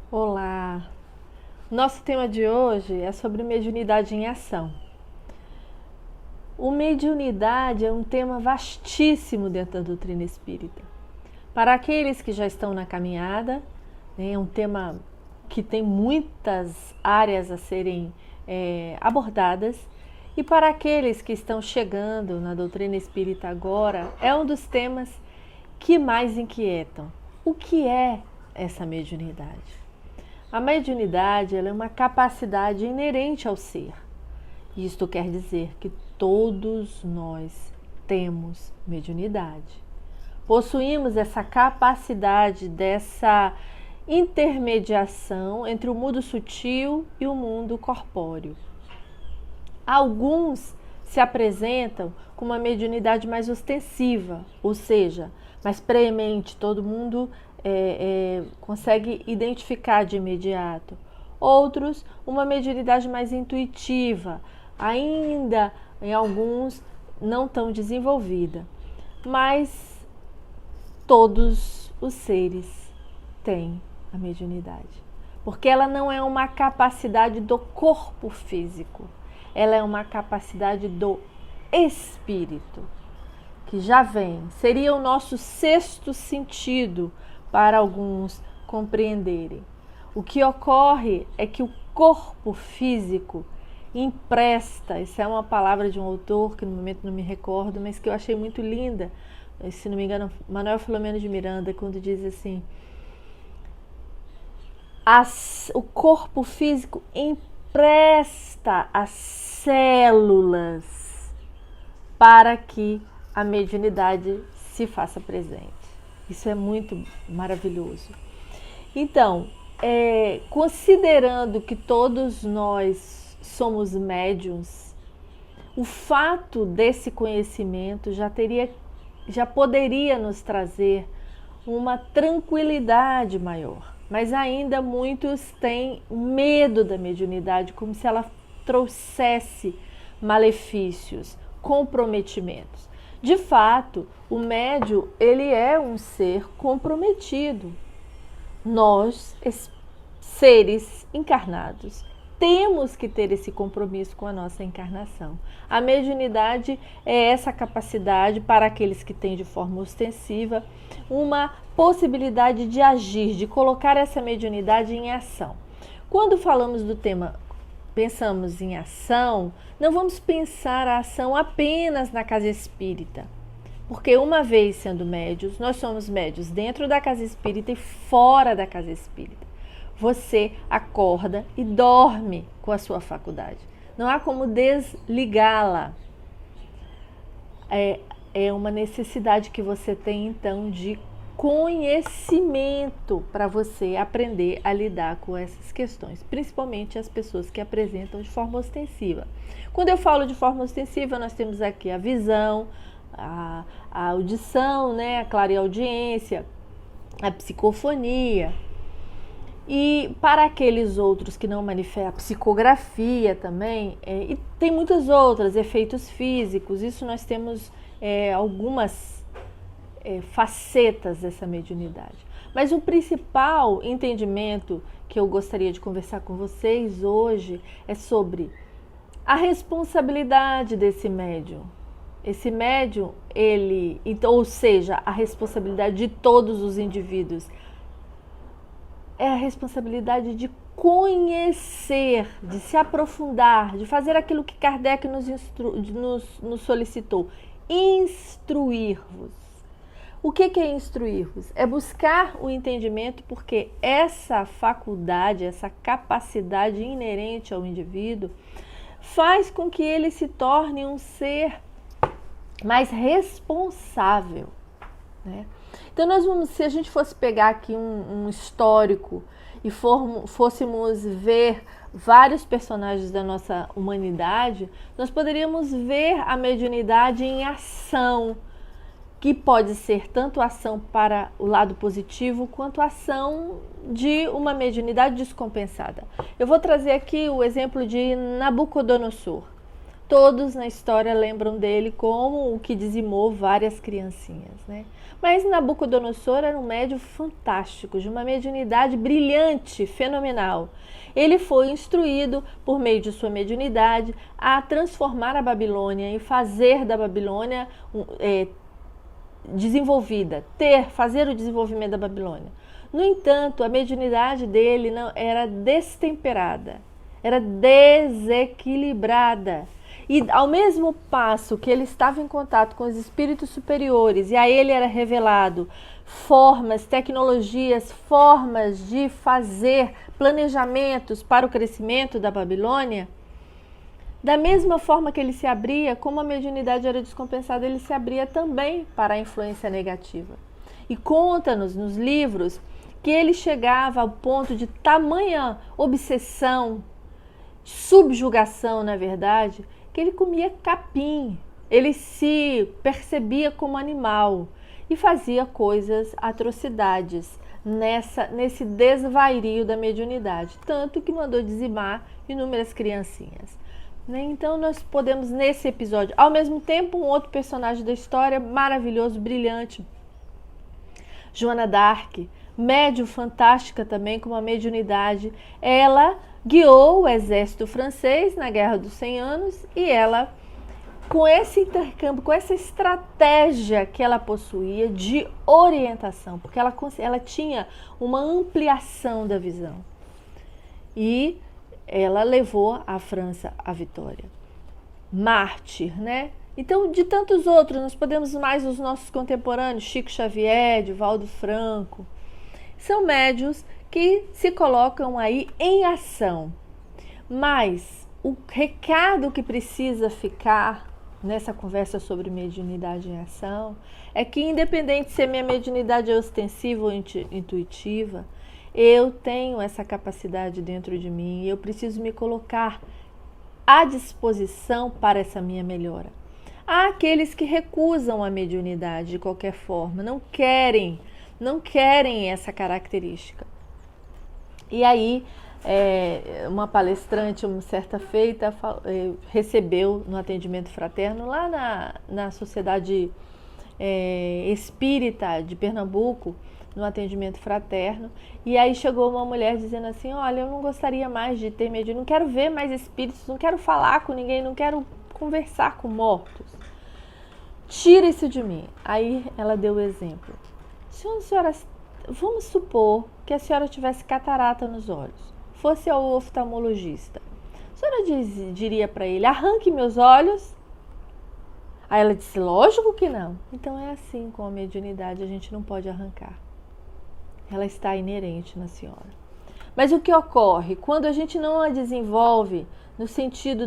Olá! Nosso tema de hoje é sobre mediunidade em ação. O mediunidade é um tema vastíssimo dentro da doutrina espírita. Para aqueles que já estão na caminhada, é um tema que tem muitas áreas a serem abordadas, e para aqueles que estão chegando na doutrina espírita agora, é um dos temas que mais inquietam. O que é essa mediunidade? A mediunidade ela é uma capacidade inerente ao ser. Isto quer dizer que todos nós temos mediunidade. Possuímos essa capacidade dessa intermediação entre o mundo sutil e o mundo corpóreo. Alguns se apresentam com uma mediunidade mais ostensiva, ou seja, mais preemente, todo mundo consegue identificar de imediato. Outros, uma mediunidade mais intuitiva, ainda em alguns não tão desenvolvida. Mas todos os seres têm a mediunidade, porque ela não é uma capacidade do corpo físico, ela é uma capacidade do espírito, que já vem, seria o nosso sexto sentido para alguns compreenderem. O que ocorre é que o corpo físico empresta, essa é uma palavra de um autor que no momento não me recordo, mas que eu achei muito linda, se não me engano, Manuel Filomeno de Miranda, quando diz assim: o corpo físico empresta as células para que a mediunidade se faça presente. Isso é muito maravilhoso. Então, considerando que todos nós somos médiuns, o fato desse conhecimento já poderia nos trazer uma tranquilidade maior. Mas ainda muitos têm medo da mediunidade, como se ela trouxesse malefícios, comprometimentos. De fato, o médium, ele é um ser comprometido. Nós, seres encarnados, temos que ter esse compromisso com a nossa encarnação. A mediunidade é essa capacidade, para aqueles que têm de forma ostensiva, uma possibilidade de agir, de colocar essa mediunidade em ação. Quando falamos do tema, pensamos em ação, não vamos pensar a ação apenas na casa espírita. Porque uma vez sendo médios, nós somos médios dentro da casa espírita e fora da casa espírita. Você acorda e dorme com a sua faculdade. Não há como desligá-la. É uma necessidade que você tem, então, de conhecimento para você aprender a lidar com essas questões, principalmente as pessoas que apresentam de forma ostensiva. Quando eu falo de forma ostensiva, nós temos aqui a visão, a audição, né, a clareaudiência, a psicofonia. E para aqueles outros que não manifestam, a psicografia também, e tem muitas outras, efeitos físicos, isso nós temos algumas facetas dessa mediunidade. Mas o principal entendimento que eu gostaria de conversar com vocês hoje é sobre a responsabilidade desse médium. Esse médium, ou seja, a responsabilidade de todos os indivíduos, é a responsabilidade de conhecer, de se aprofundar, de fazer aquilo que Kardec nos solicitou, instruir-vos. O que é instruir-vos? É buscar o entendimento, porque essa faculdade, essa capacidade inerente ao indivíduo faz com que ele se torne um ser mais responsável, né? Então se a gente fosse pegar aqui um histórico e fôssemos ver vários personagens da nossa humanidade, nós poderíamos ver a mediunidade em ação, que pode ser tanto ação para o lado positivo, quanto ação de uma mediunidade descompensada. Eu vou trazer aqui o exemplo de Nabucodonosor. Todos na história lembram dele como o que dizimou várias criancinhas, né? Mas Nabucodonosor era um médium fantástico, de uma mediunidade brilhante, fenomenal. Ele foi instruído, por meio de sua mediunidade, a transformar a Babilônia e fazer da Babilônia desenvolvida, fazer o desenvolvimento da Babilônia. No entanto, a mediunidade dele não era destemperada, era desequilibrada. E ao mesmo passo que ele estava em contato com os espíritos superiores e a ele era revelado formas, tecnologias, formas de fazer planejamentos para o crescimento da Babilônia, da mesma forma que ele se abria, como a mediunidade era descompensada, ele se abria também para a influência negativa. E conta-nos nos livros que ele chegava ao ponto de tamanha obsessão, subjugação, na verdade, que ele comia capim, ele se percebia como animal e fazia coisas, atrocidades, nesse desvario da mediunidade, tanto que mandou dizimar inúmeras criancinhas. Então nós podemos, nesse episódio, ao mesmo tempo, um outro personagem da história maravilhoso, brilhante, Joana d'Arc, médium fantástica também, com uma mediunidade. Ela guiou o exército francês na Guerra dos 100 Anos e ela, com esse intercâmbio, com essa estratégia que ela possuía de orientação, porque ela tinha uma ampliação da visão e ela levou a França à vitória. Mártir, né? Então, de tantos outros, nós podemos mais os nossos contemporâneos, Chico Xavier, Divaldo Franco, são médiuns que se colocam aí em ação. Mas o recado que precisa ficar nessa conversa sobre mediunidade em ação é que, independente se a minha mediunidade é ostensiva ou intuitiva, eu tenho essa capacidade dentro de mim e eu preciso me colocar à disposição para essa minha melhora. Há aqueles que recusam a mediunidade de qualquer forma, não querem essa característica. E aí, uma palestrante, uma certa feita, recebeu no atendimento fraterno lá na Sociedade Espírita de Pernambuco, no atendimento fraterno, e aí chegou uma mulher dizendo assim: olha, eu não gostaria mais de ter mediunidade, não quero ver mais espíritos, não quero falar com ninguém, não quero conversar com mortos. Tira isso de mim. Aí ela deu o exemplo. Senhora, vamos supor que a senhora tivesse catarata nos olhos, fosse ao oftalmologista. A senhora diria para ele: arranque meus olhos? Aí ela disse: lógico que não. Então é assim com a mediunidade, a gente não pode arrancar. Ela está inerente na senhora. Mas o que ocorre? Quando a gente não a desenvolve no sentido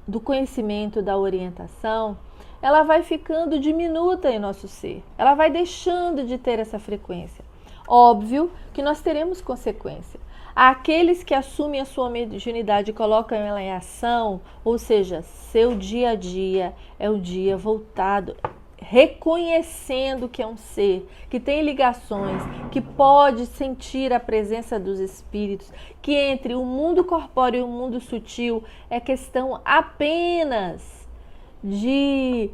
do conhecimento, da orientação, ela vai ficando diminuta em nosso ser. Ela vai deixando de ter essa frequência. Óbvio que nós teremos consequência. Aqueles que assumem a sua mediunidade e colocam ela em ação, ou seja, seu dia a dia é um dia voltado, reconhecendo que é um ser, que tem ligações, que pode sentir a presença dos espíritos, que entre o mundo corpóreo e o mundo sutil é questão apenas de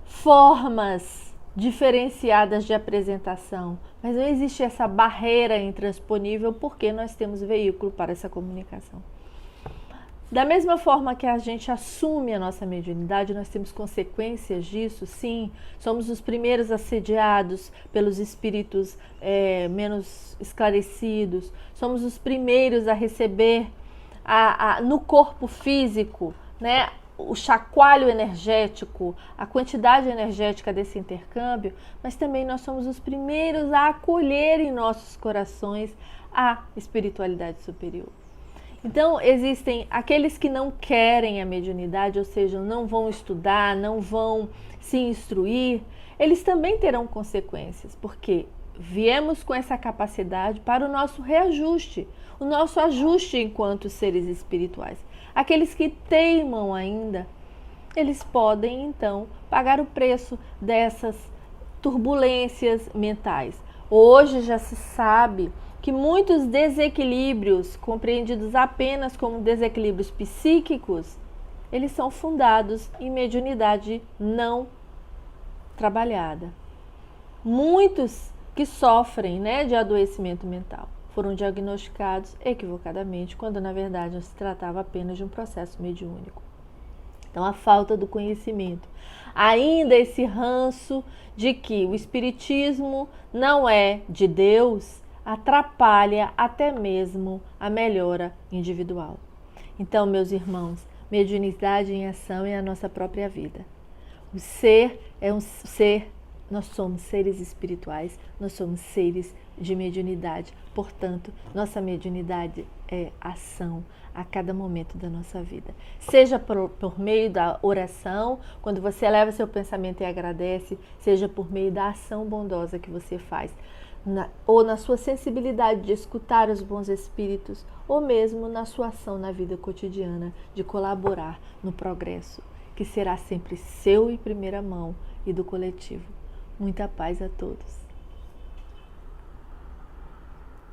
formas diferenciadas de apresentação, mas não existe essa barreira intransponível porque nós temos veículo para essa comunicação. Da mesma forma que a gente assume a nossa mediunidade, nós temos consequências disso, sim. Somos os primeiros assediados pelos espíritos menos esclarecidos, somos os primeiros a receber no corpo físico, né, o chacoalho energético, a quantidade energética desse intercâmbio, mas também nós somos os primeiros a acolher em nossos corações a espiritualidade superior. Então, existem aqueles que não querem a mediunidade, ou seja, não vão estudar, não vão se instruir, eles também terão consequências, porque viemos com essa capacidade para o nosso reajuste, o nosso ajuste enquanto seres espirituais. Aqueles que teimam ainda, eles podem, então, pagar o preço dessas turbulências mentais. Hoje já se sabe que muitos desequilíbrios, compreendidos apenas como desequilíbrios psíquicos, eles são fundados em mediunidade não trabalhada. Muitos que sofrem, né, de adoecimento mental foram diagnosticados equivocadamente, quando na verdade não se tratava apenas de um processo mediúnico. Então, a falta do conhecimento, ainda esse ranço de que o espiritismo não é de Deus, atrapalha até mesmo a melhora individual. Então, meus irmãos, mediunidade em ação é a nossa própria vida. O ser é um ser, nós somos seres espirituais, nós somos seres de mediunidade. Portanto, nossa mediunidade é ação a cada momento da nossa vida. Seja por meio da oração, quando você eleva seu pensamento e agradece, seja por meio da ação bondosa que você faz, ou na sua sensibilidade de escutar os bons espíritos, ou mesmo na sua ação na vida cotidiana de colaborar no progresso, que será sempre seu em primeira mão e do coletivo. Muita paz a todos.